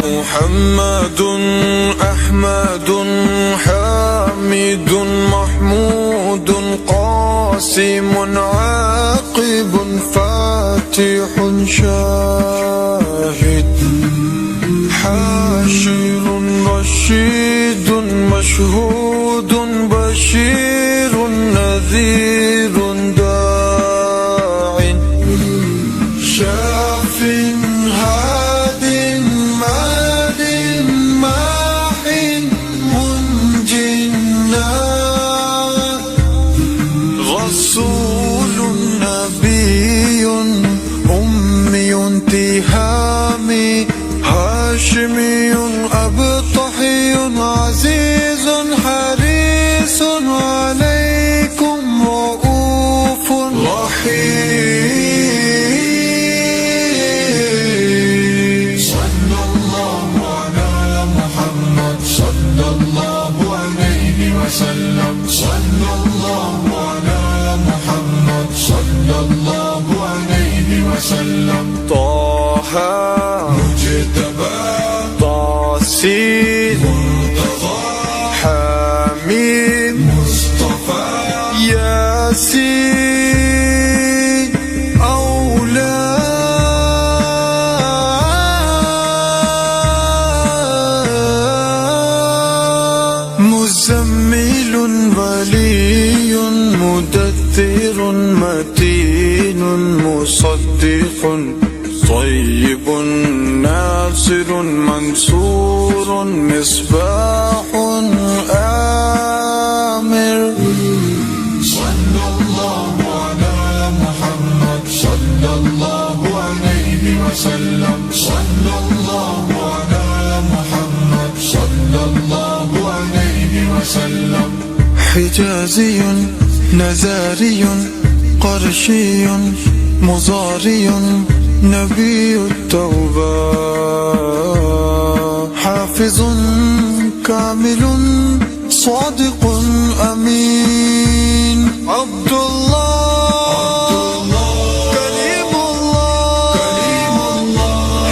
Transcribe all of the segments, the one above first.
محمد أحمد حامد محمود قاسم عاقب فاتح شاهد حاشر رشيد مشهود بشير نذير داع شاف هاد ماد ماح منجنا رسول نبي أمي تهامي هاشمي أبطحي عزيز حريص عليكم رؤوف رحيم صلى الله على محمد صلى الله عليه وسلم صلى الله على محمد صلى الله عليه وسلم طه مجتبى طاسين مرتضى حميم مصطفى ياسين أولى مزمل ولي مدثر متين مصدق طيب ناصر منصور مصباح آمر صلى الله على محمد صلى الله عليه وسلم صلى الله على محمد صلى الله عليه وسلم حجازي نزاري قرشي مضاري نبي التوبة حافظ كامل صادق أمين عبد الله كريم الله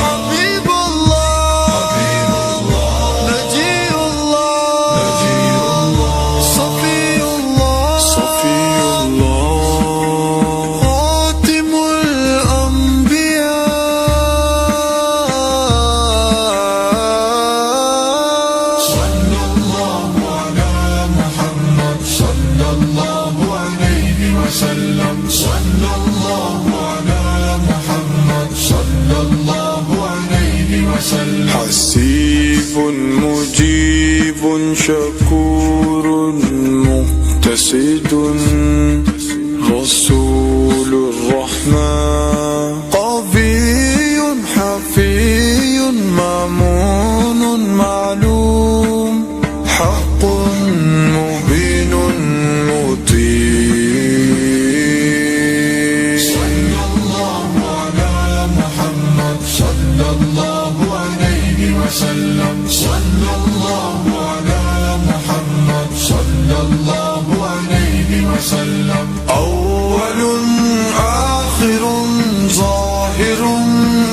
حبيب الله نجي الله صفي الله خاتم الأنبياء صلى الله على محمد صلى الله عليه وسلم صلى الله على محمد صلى الله عليه وسلم حسيب مجيب شكور مقتصد رسول الرحمن قوي حفي مامون معلوم حق مبين مطيع صلى الله على محمد صلى الله عليه وسلم صلى الله على محمد صلى الله عليه وسلم أول آخر ظاهر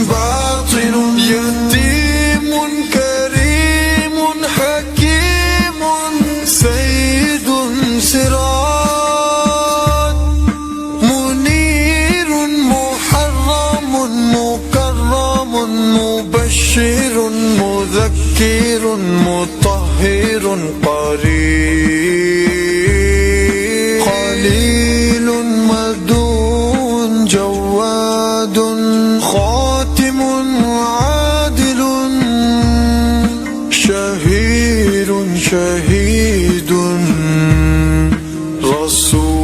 باطن يتيم كريم حكيم سيد سراج منير محرم مكرم مبشر مذكر مطهر قريب خليل مدون جواد خاتم عادل شهير شهيد رسول